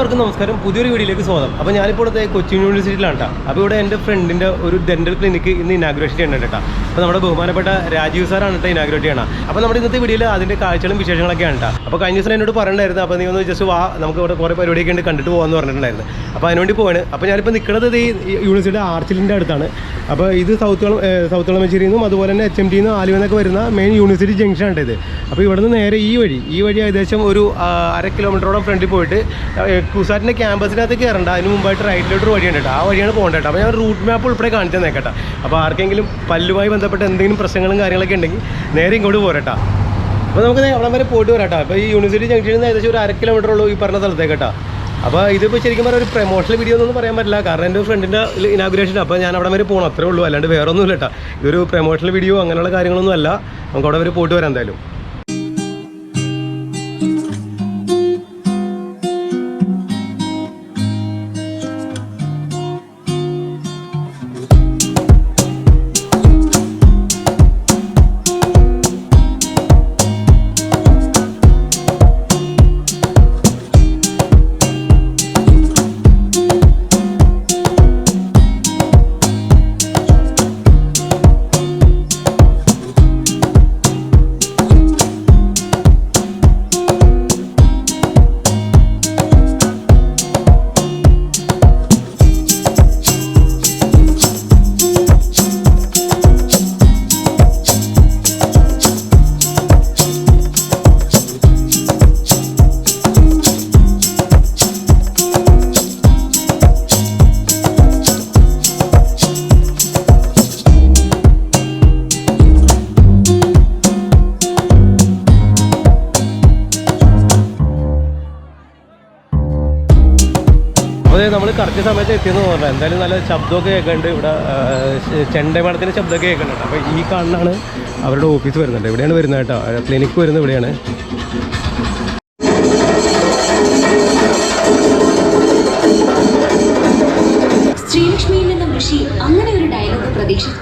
എല്ലാവർക്കും നമസ്കാരം. പുതിയൊരു വീഡിയോയിലേക്ക് സ്വാഗതം. അപ്പോൾ ഞാനിപ്പോൾ ഇവിടുത്തെ കൊച്ചിൻ യൂണിവേഴ്സിറ്റിയിലാണ് കേട്ടോ. അപ്പോൾ ഇവിടെ എൻ്റെ ഫ്രണ്ടിൻ്റെ ഒരു ഡെൻ്റൽ ക്ലിനിക്ക് ഇന്ന് ഇനാഗ്രേഷൻ ചെയ്യുന്നുണ്ട് കേട്ടോ. അപ്പോൾ നമ്മുടെ ബഹുമാനപ്പെട്ട രാജീവ് സാറാണ് കേട്ടോ ഇനാഗ്രേറ്റ് ചെയ്യണം. അപ്പോൾ നമ്മുടെ ഇന്നത്തെ വീഡിയോയിൽ അതിൻ്റെ കാഴ്ചകളും വിശേഷങ്ങളൊക്കെയാണ് കേട്ടോ. അപ്പോൾ കഴിഞ്ഞ ദിവസം എന്നോട് പറഞ്ഞിട്ടുണ്ടായിരുന്നു, അപ്പോൾ നീ ഒന്ന് ജസ്റ്റ് വാ, നമുക്ക് ഇവിടെ കുറേ പരിപാടിയൊക്കെ ഉണ്ട്, കണ്ടിട്ട് പോകാമെന്ന് പറഞ്ഞിട്ടുണ്ടായിരുന്നു. അപ്പോൾ അതിനുവേണ്ടി പോവാണ്. അപ്പോൾ ഞാനിപ്പോൾ നിൽക്കുന്നത് ഈ യൂണിവേഴ്സിറ്റിയുടെ ആർച്ചിലിൻ്റെ അടുത്താണ്. അപ്പോൾ ഇത് സൗത്ത് വളമശ്ശേരിയിൽ നിന്നും അതുപോലെ തന്നെ HMT നിന്ന് ആലുവെന്നൊക്കെ വരുന്ന മെയിൻ യൂണിവേഴ്സിറ്റി ജംഗ്ഷനാണ് ഇത്. അപ്പോൾ ഇവിടെ നിന്ന് നേരെ ഈ വഴി ഏകദേശം ഒരു 1/2 കിലോമീറ്ററോളം ഫ്രണ്ടിൽ പോയിട്ട് കുസാറ്റിൻ്റെ ക്യാമ്പസിനകത്ത് കയറണ്ട, അതിന് മുമ്പായിട്ട് റൈറ്റിലോട്ടൊരു വഴിയുണ്ട് കേട്ടോ. ആ വഴിയാണ് പോകേണ്ടത് കേട്ടോ. അപ്പോൾ ഞാൻ റൂട്ട് മാപ്പ് ഉൾപ്പെടെ കാണിച്ചു തന്നേക്കട്ടെ. അപ്പോൾ ആർക്കെങ്കിലും പല്ലുമായി ബന്ധപ്പെട്ട എന്തെങ്കിലും പ്രശ്നങ്ങളും കാര്യങ്ങളൊക്കെ ഉണ്ടെങ്കിൽ നേരെ ഇങ്ങോട്ട് പോരട്ടോ. അപ്പോൾ നമുക്ക് അവിടെ വരെ പോയിട്ട് വരാട്ടോ. അപ്പോൾ ഈ യൂണിവേഴ്സിറ്റി ജംഗ്ഷനിൽ നിന്ന് ഏകദേശം ഒരു 1/2 കിലോമീറ്റർ ഉള്ളൂ ഈ പറഞ്ഞ സ്ഥലത്തേക്ക് കേട്ടോ. അപ്പോൾ ഇതിപ്പോൾ ശരിക്കും പറഞ്ഞാൽ ഒരു പ്രൊമോഷണൽ വീഡിയോ ഒന്നും പറയാൻ പറ്റില്ല, കാരണം എൻ്റെ ഫ്രണ്ടിൻ്റെ ഇനാഗുറേഷൻ. അപ്പോൾ ഞാൻ അവിടെ വരെ പോകണം, അത്രേ ഉള്ളൂ, അല്ലാണ്ട് വേറെ ഒന്നുമില്ല കേട്ടോ. ഇതൊരു പ്രൊമോഷണൽ വീഡിയോ അങ്ങനെയുള്ള കാര്യങ്ങളൊന്നും അല്ല. നമുക്ക് അവിടെ വരെ പോയിട്ട് വരാം എന്തായാലും. അപ്പോൾ നമ്മൾ കറക്റ്റ് സമയത്ത് എത്തിയെന്ന് പറഞ്ഞാൽ എന്തായാലും നല്ല ശബ്ദമൊക്കെ കേൾക്കുന്നുണ്ട്. ഇവിടെ ചെണ്ടമേളത്തിൻ്റെ ശബ്ദമൊക്കെ കേൾക്കുന്നുണ്ട്. അപ്പോൾ ഈ കാണുന്നതാണ് അവരുടെ ഓഫീസ് വരുന്നുണ്ട്. ഇവിടെയാണ് വരുന്നത് കേട്ടോ. ക്ലിനിക്ക് വരുന്നത് ഇവിടെയാണ്. ശ്രീലക്ഷ്മിയിൽ നിന്നും ഋഷി അങ്ങനെ ഒരു ഡയലോഗ് പ്രതീക്ഷിച്ചു.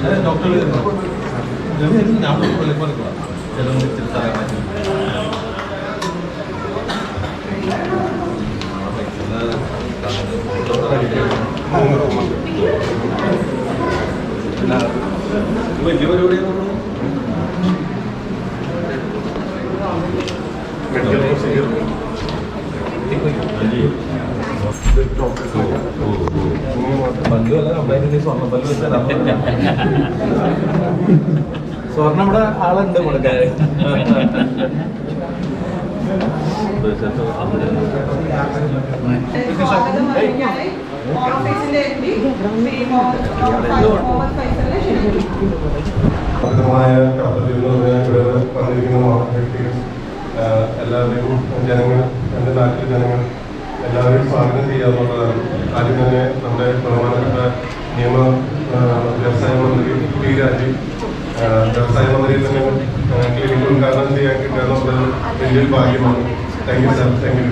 ഡോക്ടർ വലിയ പരിപാടിയാണ്. മെഡിക്കൽ പ്രൊസീജിയർ പല്ലുമല്ല കംപ്ലൈൻറ്റ് സ്വർണ്ണ പല്ല് വെച്ചാൽ സ്വർണ്ണം ഇവിടെ ആളുണ്ട് കൊടുക്കാൻ. എല്ലാവരെയും ജനങ്ങൾ, എൻ്റെ നാട്ടിലെ ജനങ്ങൾ എല്ലാവരെയും സ്വാഗതം ചെയ്യാവുന്നതാണ്. ആദ്യം തന്നെ നമ്മുടെ ബഹുമാനപ്പെട്ട നിയമ വ്യവസായ മന്ത്രി പി രാജീവ് വ്യവസായ മന്ത്രിയിൽ തന്നെ ക്ലിനിക് ഉദ്ഘാടനം ചെയ്യാൻ കിട്ടുക എന്നുള്ളത് വലിയൊരു ഭാഗ്യമാണ്. Thank you sir. Thank you.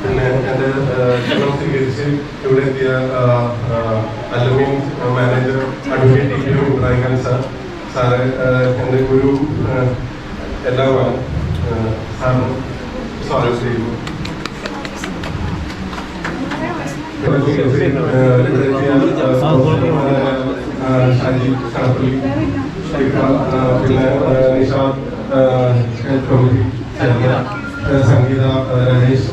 പിന്നെ എൻ്റെ ക്ഷണം സ്വീകരിച്ച് ഇവിടെ എത്തിയ alumni manager advocate T P Ibrahim Khan sir എൻ്റെ ഒരു എല്ലാമാണ്. സാറിന് സ്വാഗതം ചെയ്യുന്നു. ഷാജി കടപ്പള്ളി, പിന്നെ നിഷാദ് പ്രഭുജി, സംഗീത രാജേഷ്,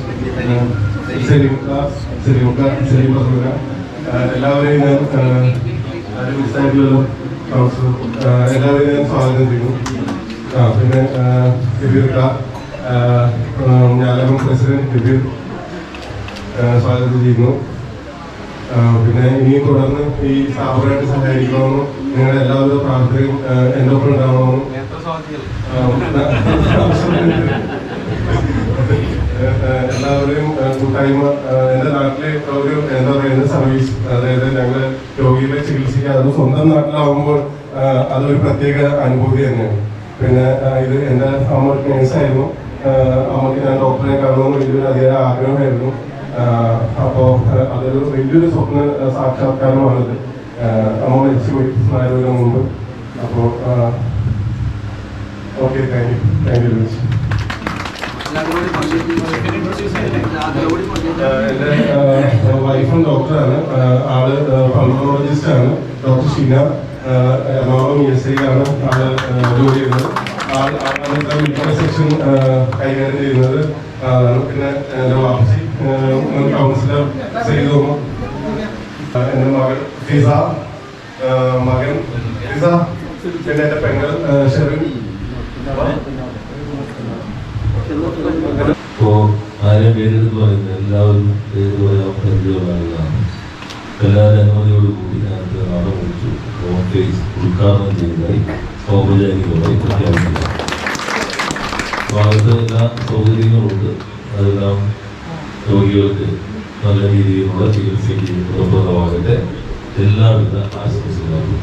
സലീം ബസൂര, എല്ലാവരെയും ഞാൻ മിസ്സായിട്ടുള്ള എല്ലാവരെയും ഞാൻ സ്വാഗതം ചെയ്യുന്നു. പിന്നെ ദിബീർക്ക, ഞാലകം പ്രസിഡന്റ് ദിബീർ സ്വാഗതം ചെയ്യുന്നു. പിന്നെ ഇനിയും തുടർന്ന് ഈ സ്ഥാപനമായിട്ട് സഹകരിക്കണമെന്നും നിങ്ങളുടെ എല്ലാവരുടെ പ്രാർത്ഥനയും എൻ്റെ ഒപ്പം ഉണ്ടാവണമെന്നും എല്ലാവരെയും കൂട്ടായ്മ. എൻ്റെ നാട്ടിലെ ഒരു എന്താ പറയുക സർവീസ്, അതായത് ഞങ്ങൾ രോഗികളെ ചികിത്സിക്കുക, അത് സ്വന്തം നാട്ടിലാവുമ്പോൾ അതൊരു പ്രത്യേക അനുഭൂതി തന്നെയാണ്. പിന്നെ ഇത് എൻ്റെ അമ്മ നേഴ്സായിരുന്നു. അമ്മയ്ക്ക് ഞാൻ ഡോക്ടറെ കാണണമെന്ന് വലിയൊരു അതിയായ ആഗ്രഹമായിരുന്നു. അപ്പോൾ അതൊരു വലിയൊരു സ്വപ്ന സാക്ഷാത്കാരമാണിത്. അമ്മ മരിച്ചുപോയി 4 കൊല്ലം മുമ്പ്. അപ്പോൾ okay, thank you. Thank you very much. എൻ്റെ വൈഫും ഡോക്ടറാണ്. ആള് പൾമോളജിസ്റ്റാണ്. ഡോക്ടർ ഷീന എറണാകുളം ESIയിലാണ് ആള് ജോലി ചെയ്യുന്നത്. ആളാണ് സെക്ഷൻ കൈകാര്യം ചെയ്യുന്നത്. പിന്നെ എൻ്റെ വാപ്പച്ചി കൗൺസിലർ ചെയ്തു. എൻ്റെ മകൾ ഫിസ, മകൻ ഫിസ, പിന്നെ എൻ്റെ പെങ്ങൾ ഷെറിൻ. ഇപ്പോൾ ആരെയും പേരെടുത്ത് പറയുന്നത് എല്ലാവരും പേര് പറയാൻ പരിചയമുള്ളതാണ്. എല്ലാവരും അനുമതിയോടുകൂടി ഞാനത് നാളെ വിളിച്ചു ഓഫീസ് ഉദ്ഘാടനം ചെയ്തതായി ഔപചാരികമായി പ്രഖ്യാപിക്കുക. ഭാഗത്ത് എല്ലാ സൗകര്യങ്ങളുണ്ട്. അതെല്ലാം രോഗികൾക്ക് നല്ല രീതിയിലുള്ള ചികിത്സയ്ക്ക് ഫലപ്രദമാകട്ടെ. എല്ലാവിധ ആശംസകളും.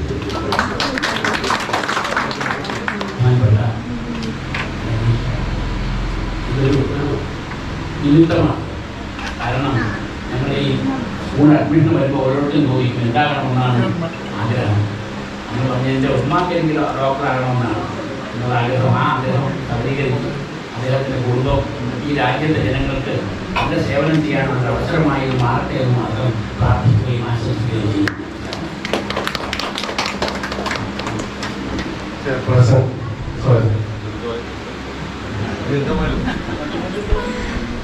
ഇതൊരു നിമിത്തമാണ്. കാരണം ഞങ്ങൾ ഈ സ്കൂൾ അഡ്മിഷൻ വരുമ്പോൾ ഓരോരുത്തരും ചോദിക്കും എന്താകണമെന്നാണ് ആഗ്രഹം. നമ്മൾ പറഞ്ഞതിൻ്റെ ഉമ്മാക്കെങ്കിലും ഡോക്ടറാകണമെന്നാണ് എന്നുള്ള ആഗ്രഹം. ആ ആഗ്രഹം സബലീകരിച്ച് അദ്ദേഹത്തിൻ്റെ കുടുംബം ഈ രാജ്യത്തെ ജനങ്ങൾക്ക് നല്ല സേവനം ചെയ്യാനുള്ള അവസരമായി മാറട്ടെ എന്ന് മാത്രം പ്രാർത്ഥിക്കുകയും ആശംസിക്കുകയും ചെയ്യും.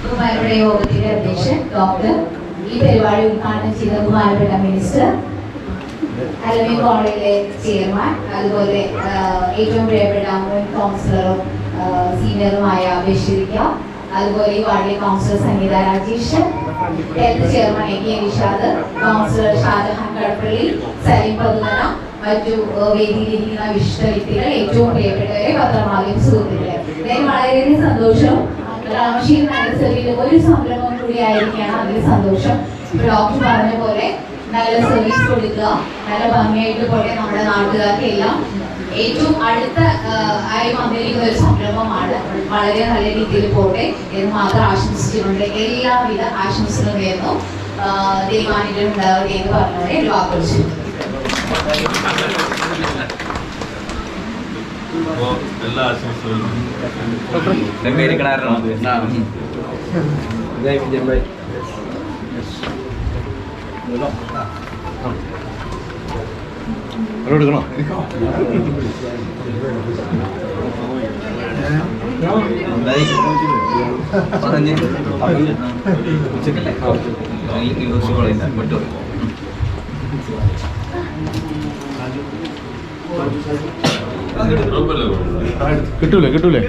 ബഹുമാനപ്പെട്ട യോഗത്തിന്റെ അധ്യക്ഷൻ ഡോക്ടർ, ഈ പരിപാടി ഉദ്ഘാടനം ചെയ്ത ബഹുമാനപ്പെട്ട മിനിസ്റ്റർ, അലുമിൻ കോളേജിലെ ചെയർമാൻ, അതുപോലെ ഏറ്റവും പ്രിയപ്പെട്ട മുൻ കൗൺസിലറും സീനിയറുമായ ബഷീറിക്ക, അതുപോലെ ഈ വാർഡിലെ councillor Sangeetha Rajesh, health chairman AK Nishad, councillor Shajahan Kadappally, Saleem Pathumana, മറ്റു വേദിയിലിരിക്കുന്ന വിശിഷ്ട വ്യക്തികൾ, ഏറ്റവും പ്രിയപ്പെട്ടവരെ, പത്രമാധ്യമ സുഹൃത്തുക്കളെ, ഇതിന് വളരെയധികം സന്തോഷം. റാംഷീർ നഗരസഭയിൽ ഒരു സംരംഭം കൂടി ആയിരിക്കുകയാണ്. അതിൽ സന്തോഷം. ഡോക്ടർ പറഞ്ഞ പോലെ നല്ല സർവീസ് കൊടുക്കുക, നല്ല ഭംഗിയായിട്ട് പോലെ നമ്മുടെ നാട്ടുകാർക്ക് എല്ലാം ഏറ്റവും അടുത്ത ആയി വന്നിരിക്കുന്ന ഒരു സംരംഭമാണ്. വളരെ നല്ല രീതിയിൽ പോട്ടെ എന്ന് മാത്രം ആശംസിച്ചുകൊണ്ട് എല്ലാവിധ ആശംസകളും നേർന്നു. ദൈവാനുഗ്രഹം ഉണ്ടാവട്ടെ എന്ന് പറഞ്ഞവരെ വാക്കുറിച്ചു. എല്ലാ ആശംസകളും എടുക്കണോ? കിട്ടൂലേ കിട്ടൂലേ?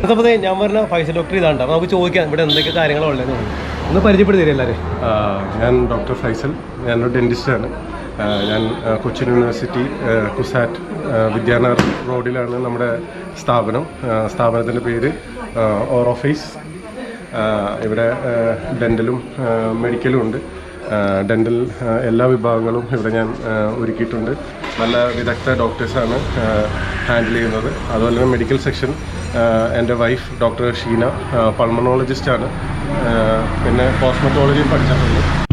അപ്പോൾ ഞാൻ പറഞ്ഞ ഫൈസൽ ഡോക്ടർ ഇതാണ്. അപ്പോൾ നമുക്ക് ചോദിക്കാം ഇവിടെ എന്തൊക്കെ കാര്യങ്ങളാണ് ഉള്ളത്. ഒന്ന് പരിചയപ്പെടുത്തി തരും എല്ലാവരും. ഞാൻ ഡോക്ടർ ഫൈസൽ, ഞാനൊരു ഡെൻറ്റിസ്റ്റാണ്. ഞാൻ കൊച്ചിൻ യൂണിവേഴ്സിറ്റി കുസാറ്റ് വിദ്യാനഗർ റോഡിലാണ് നമ്മുടെ സ്ഥാപനം. സ്ഥാപനത്തിൻ്റെ പേര് ഓറോഫേസ്. ഇവിടെ ഡെൻ്റലും മെഡിക്കലും ഉണ്ട്. ഡെൻ്റൽ എല്ലാ വിഭാഗങ്ങളും ഇവിടെ ഞാൻ ഒരുക്കിയിട്ടുണ്ട്. നല്ല വിദഗ്ധ ഡോക്ടേഴ്സാണ് ഹാൻഡിൽ ചെയ്യുന്നത്. അതുപോലെ തന്നെ മെഡിക്കൽ സെക്ഷൻ എൻ്റെ വൈഫ് ഡോക്ടർ ഷീന പൾമണോളജിസ്റ്റാണ്. പിന്നെ കോസ്മെറ്റോളജിയും പഠിച്ചിട്ടുണ്ട്.